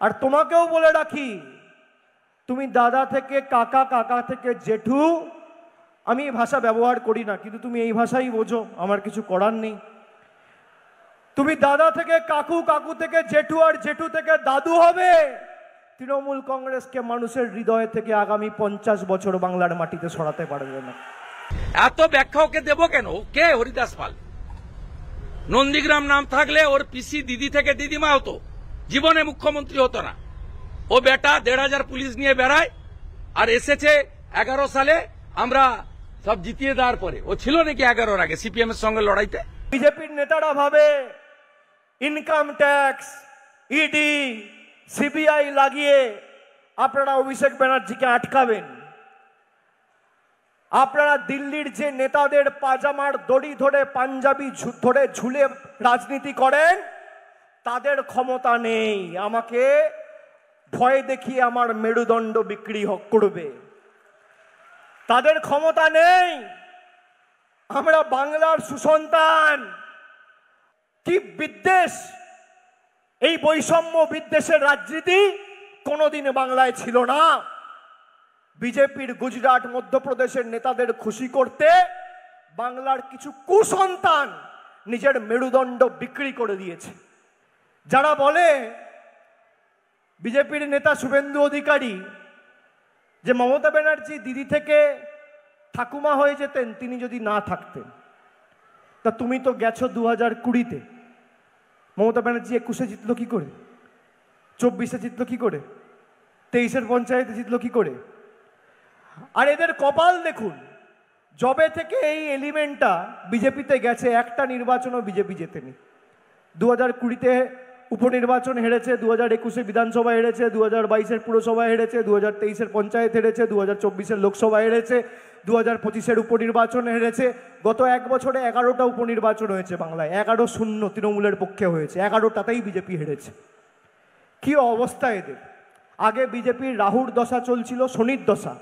আর তোমাকেও বলে রাখি, তুমি দাদা থেকে কাকা, কাকা থেকে জেঠু, আমি এই ভাষা ব্যবহার করি না, কিন্তু তুমি এই ভাষাই বোঝো, আমার কিছু করার নেই। তুমি দাদা থেকে কাকু, কাকু থেকে জেঠু, আর জেঠু থেকে দাদু হবে। তৃণমূল কংগ্রেসকে মানুষের হৃদয় থেকে আগামী 50 বছর বাংলার মাটিতে সরাতে পারবে না। এত ব্যাখ্যা ওকে দেব কেন? কে হরিদাস পাল? নন্দীগ্রাম নাম থাকলে ওর পিসি দিদি থেকে দিদিমা হতো, জীবনে মুখ্যমন্ত্রী হতো না। ও বেটা 1500 পুলিশ নিয়ে বেড়ায়, আর এসেছে 11 সালে আমরা সব জিতিয়ে দেওয়ার পরে। ও ছিল নাকি 11-র আগে সিপিএম এর সঙ্গে লড়াইতে? বিজেপির নেতারা ভাবে ইনকাম ট্যাক্স, ইডি, সিবিআই লাগিয়ে আপনারা অভিষেক ব্যানার্জিকে আটকাবেন। আপনারা দিল্লির যে নেতাদের পাজামার দড়ি ধরে, পাঞ্জাবি ধরে ঝুলে রাজনীতি করেন, তাদের ক্ষমতা নেই আমাকে ভয় দেখিয়ে আমার মেরুদণ্ড বিক্রি করবে। তাদের ক্ষমতা নেই। আমরা বাংলার সুসন্তান। কি বিদ্বেষ, এই বৈষম্য বিদ্বেষের রাজনীতি কোনোদিন বাংলায় ছিল না। বিজেপির গুজরাট, মধ্যপ্রদেশের নেতাদের খুশি করতে বাংলার কিছু কুসন্তান নিজের মেরুদণ্ড বিক্রি করে দিয়েছে। যারা বলে বিজেপির নেতা শুভেন্দু অধিকারী যে মমতা ব্যানার্জি দিদি থেকে ঠাকুমা হয়ে যেতেন তিনি যদি না থাকতেন, তা তুমি তো গেছো 2020-তে। মমতা ব্যানার্জি 21-এ জিতলো কি করে? 24-এ জিতলো কি করে? 23-এর পঞ্চায়েতে জিতলো কি করে? আর এদের কপাল দেখুন, জবে থেকে এই এলিমেন্টটা বিজেপিতে গেছে, একটা নির্বাচনও বিজেপি জেতেনি। 2020-তে উপনির্বাচন হেরেছে, 2021-এ বিধানসভা হেরেছে, 2022-এর পুরসভা হেরেছে, 2023-এর পঞ্চায়েত হেরেছে, 2024-এর লোকসভা হেরেছে, 2025-এর উপনির্বাচন হেরেছে। গত 1 বছরে 11টা উপনির্বাচন হয়েছে বাংলায়, 11-0 তৃণমূলের পক্ষে হয়েছে, 11টাতেই বিজেপি হেরেছে। কি অবস্থা এদের! আগে বিজেপির রাহুর দশা চলছিল, শনির দশা,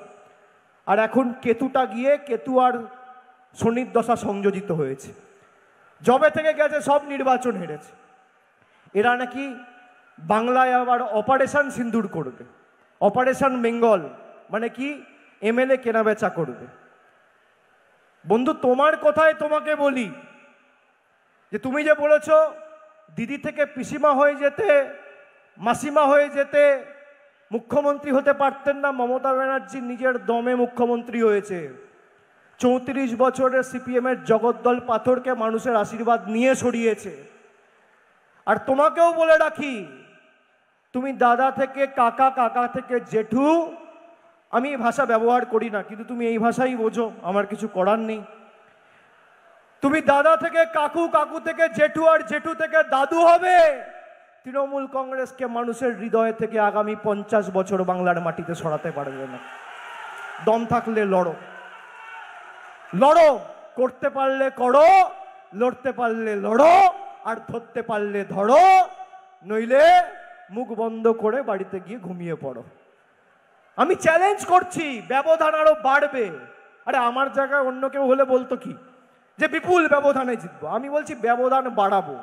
আর এখন কেতুটা গিয়ে কেতু আর শনির দশা সংযোজিত হয়েছে। জবে থেকে গেছে সব নির্বাচন হেরেছে। এরা নাকি বাংলায় আবার অপারেশন সিন্দুর করবে, অপারেশন বেঙ্গল, মানে কি এমএলএ কেনাবেচা করবে। বন্ধু, তোমার কথায় তোমাকে বলি যে তুমি যে বলেছো দিদি থেকে পিসিমা হয়ে যেতে, মাসিমা হয়ে যেতে, মুখ্যমন্ত্রী হতে পারতেন না। মমতা ব্যানার্জি নিজের দমে মুখ্যমন্ত্রী হয়েছে। 34 বছরের সিপিএমের জগদ্দল পাথরকে মানুষের আশীর্বাদ নিয়ে সরিয়েছে। আর তোমাকেও বলে রাখি, তুমি দাদা থেকে কাকা, কাকা থেকে জেঠু, আমি এই ভাষা ব্যবহার করি না, কিন্তু তুমি এই ভাষাই বোঝো, আমার কিছু করার নেই। তুমি দাদা থেকে কাকু, কাকু থেকে জেঠু, আর জেঠু থেকে দাদু হবে। তৃণমূল কংগ্রেসকে মানুষের হৃদয় থেকে আগামী 50 বছর বাংলার মাটিতে সরাতে পারবে না। দম থাকলে লড়ো, লড়ো, করতে পারলে করো, লড়তে পারলে লড়ো, আর ধরতে পারলে ধরো, নইলে মুখ বন্ধ করে বাড়িতে গিয়ে ঘুমিয়ে পড়ো। আমি চ্যালেঞ্জ করছি, ব্যবধান আরো বাড়বে। আরে আমার জায়গায় অন্য কেউ হলে বলতো কি যে বিপুল ব্যবধানে জিতবো, আমি বলছি ব্যবধান বাড়াবো।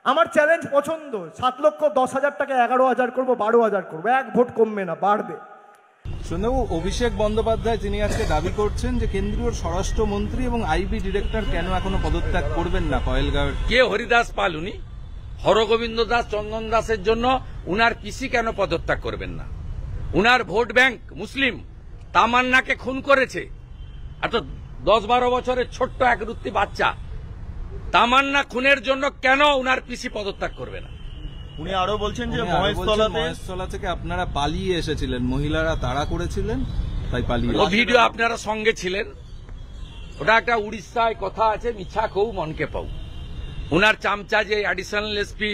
আমার চ্যালেঞ্জ পছন্দ। 7,10,000 টাকা 11,000 করবো, 12,000 করবো, 1 ভোট কমবে না, বাড়বে। শুনেও অভিষেক বন্দ্যোপাধ্যায় তিনি আজকে দাবি করছেন যে কেন্দ্রীয় স্বরাষ্ট্রমন্ত্রী এবং আইবি ডিরেক্টর কেন এখনো পদত্যাগ করবেন না পহেলগাঁওয়ের। কে হরিদাস পাল? উনি হরগোবিন্দ দাস, চন্দন দাসের জন্য উনার পিসি কেন পদত্যাগ করবেন না? উনার ভোট ব্যাংক মুসলিম, তামান্নাকে খুন করেছে। আর তো 10-12 বছরের ছোট্ট একরুত্তি বাচ্চা, তামান্না খুনের জন্য কেন উনার পিসি পদত্যাগ করবে না? উনি আরো বলছেন যে মহেশতলা থেকে আপনারা পালিয়ে এসেছিলেন, মহিলারা তাড়া করেছিলেন, তাই পালিয়ে। ও ভিডিও আপনারা সঙ্গে ছিলেন। ওটা একটা উড়িষ্যায় কথা আছে, মিছা কৌ মনকে পাও। উনার চামচা যে অ্যাডিশনাল এসপি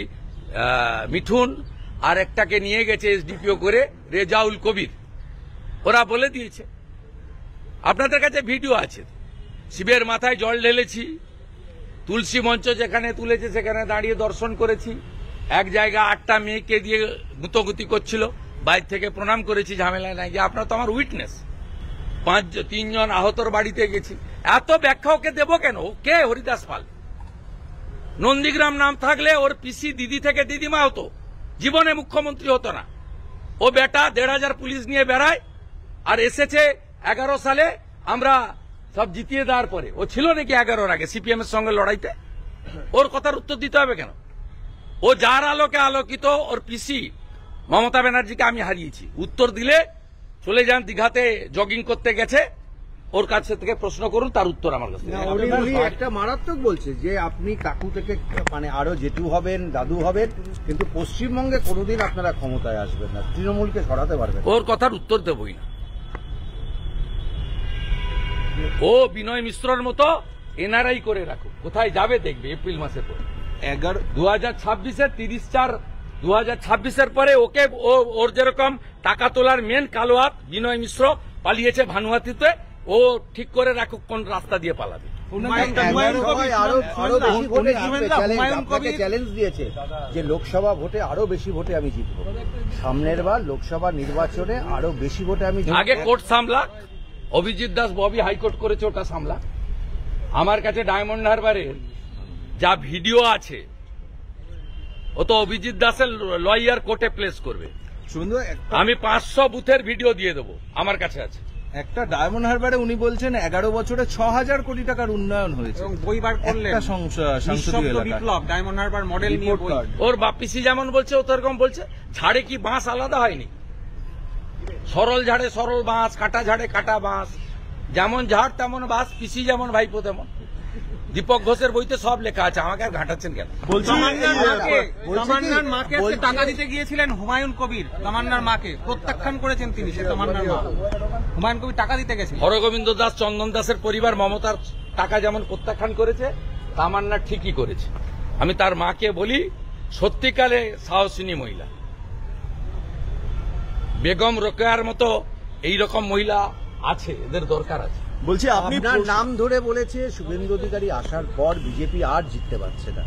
মিঠুন আর একটাকে নিয়ে গেছে এসডিপিও করে, রেজাউল কবির, ওরা বলে দিয়েছে। আপনাদের কাছে ভিডিও আছে। শিবের মাথায় জল ঢেলেছি, তুলসী মঞ্চ যেখানে তুলেছে সেখানে দাঁড়িয়ে দর্শন করেছি। এক জায়গায় 8টা মেয়েকে দিয়ে গুতগুতি করছিল, বাইরে থেকে প্রণাম করেছি, ঝামেলায় নাই। যে আপনার তো আমার উইটনেস। 3 জন আহতর বাড়িতে গেছি। এত ব্যাখ্যা ওকে দেব কেন? কে হরিদাস পাল? নন্দীগ্রাম নাম থাকলে ওর পিসি দিদি থেকে দিদিমা হতো, জীবনে মুখ্যমন্ত্রী হতো না। ও বেটা 1500 পুলিশ নিয়ে বেড়ায়, আর এসেছে 11 সালে আমরা সব জিতিয়ে দেওয়ার পরে। ও ছিল নাকি 11-র আগে সিপিএম এর সঙ্গে লড়াইতে? ওর কথার উত্তর দিতে হবে কেন? ও যার আলোকে আলোকিত, ওর পিসি মমতা ব্যানার্জিকে আমি হারিয়েছি। উত্তর দিলে চলে যান, দীঘাতে জগিং করতে গেছে, ওর কাছে থেকে প্রশ্ন করুন, তার উত্তর আমার কাছে। উনি একটা মারাত্মক বলছে যে আপনি কাকু থেকে মানে আরো জেঠু হবেন, দাদু হবেন, কিন্তু পশ্চিমবঙ্গে কোনোদিন আপনারা ক্ষমতায় আসবেন না, তৃণমূলকে সরাতে পারবেন না। ওর কথার উত্তর দেবই না। ও বিনয় মিশ্রর মতো এনআরআই করে রাখো, কোথায় যাবে দেখবে এপ্রিল মাসের পরে। 2026-এর 2026-এর পরে ওকে ওর যেরকম টাকা তোলার মেন কালো হাত বিনয় মিশ্র পালিয়েছে ভানুয়াতিতে, ও ঠিক করে রাখুক কোন রাস্তা দিয়ে পালাবে। চ্যালেঞ্জ দিয়েছে যে লোকসভা ভোটে আরো বেশি ভোটে আমি জিতবো, সামনের বার লোকসভা নির্বাচনে আরো বেশি ভোটে আমি জিতবো। আগে কোর্ট সামলা, অভিজিৎ দাস ববি হাইকোর্ট করেছে, ওটা সামলা। আমার কাছে ডায়মন্ড হারবারের যা ভিডিও আছে, ও তো অভিজিৎ দাসের লয়ার কোর্টে প্লেস করবে। আমি 500 বুথের ভিডিও দিয়ে দেবো, আমার কাছে আছে। একটা ডায়মন্ড হারবারে উনি বলছেন 11 বছরে 6000 কোটি টাকার উন্নয়ন হয়েছে। বই বার করলেন সংসদীয় বিপ্লব ডায়মন্ড হারবার মডেল নিয়ে বই। ওর বাপিসি যেমন বলছে ও তো এরকম বলছে। ঝাড়ে কি বাঁশ আলাদা হয়নি? সরল ঝাড়ে সরল বাঁশ, কাটা ঝাড়ে কাটা বাঁশ, যেমন ঝাড় তেমন বাঁশ, পিসি যেমন ভাইপো তেমন। দীপক ঘোষের বইতে সব লেখা আছে, আমাকে আর ঘাটাচ্ছেন কেন? তামান্নার মাকে টাকা দিতে গিয়েছিলেন হুমায়ুন কবির, তামান্নার মাকে প্রত্যাখ্যান করেছেন তিনি। সে তামান্নার মা হুমায়ুন কবির টাকা দিতে গেছেন। হরগোবিন্দ দাস, চন্দন দাসের পরিবার মমতার টাকা যেমন প্রত্যাখ্যান করেছে, তামান্না ঠিকই করেছে। আমি তার মাকে বলি, সত্যিকালে সাহসিনী মহিলা। বেগম রোকেয়ার মতো এইরকম মহিলা আছে, এদের দরকার আছে। বলছি আপনার নাম ধরে বলেছে শুভেন্দু অধিকারী আসার পর বিজেপি আর জিততে পারছে না।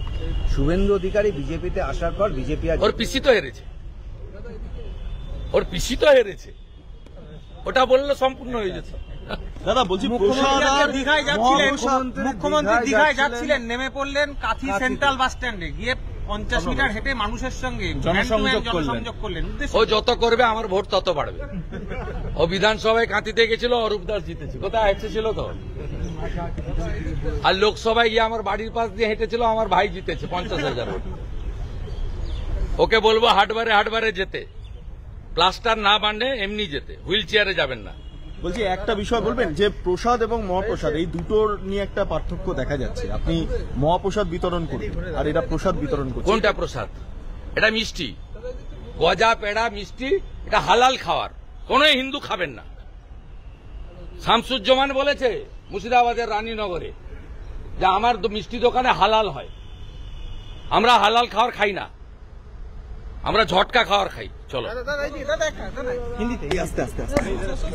শুভেন্দু অধিকারী বিজেপিতে আসার পর বিজেপি আর ওর পিসি তো হেরেছে, ওর পিসি তো হেরেছে, ওটা বললে সম্পূর্ণ হয়ে যেত। দাদা বলছি প্রসাদ আর দীঘায় যাচ্ছিলেন, মুখ্যমন্ত্রী দীঘায় যাচ্ছিলেন, নেমে পড়লেন কাঁথি সেন্ট্রাল বাস স্ট্যান্ডে, গিয়ে 50 মিটার হেঁটে মানুষের সঙ্গে জনসংযোগ করলেন। ও যত করবে আমার ভোট তত বাড়বে। ও বিধানসভায় কাঁথিতে গেছিল, অরূপ দাস জিতেছে, কোথায় হেঁটেছিল তো। আর লোকসভায় গিয়ে আমার বাড়ির পাশ দিয়ে হেঁটেছিল, আমার ভাই জিতেছে 50,000 ভোট। ওকে বলবো হাটবারে যেতে, প্লাস্টার না বাঁধে এমনি যেতে, হুইল চেয়ারে যাবেন না। বলছি একটা বিষয় বলবেন যে প্রসাদ এবং মহাপ্রসাদ এই দুটোর নিয়ে একটা পার্থক্য দেখা যাচ্ছে। আপনি মহাপ্রসাদ বিতরণ করবেন আর এটা প্রসাদ বিতরণ করছেন। কোনটা প্রসাদ? এটা মিষ্টি, গজা পেড়া মিষ্টি, এটা হালাল খাওয়ার, কোন হিন্দু খাবেন না। শামসুজ্জামান বলেছে মুর্শিদাবাদের রানীনগরে যে আমার মিষ্টি দোকানে হালাল হয়। আমরা হালাল খাওয়ার খাই না, আমরা ঝটকা খাওয়ার খাই। চলো হিন্দিতে আস্তে আস্তে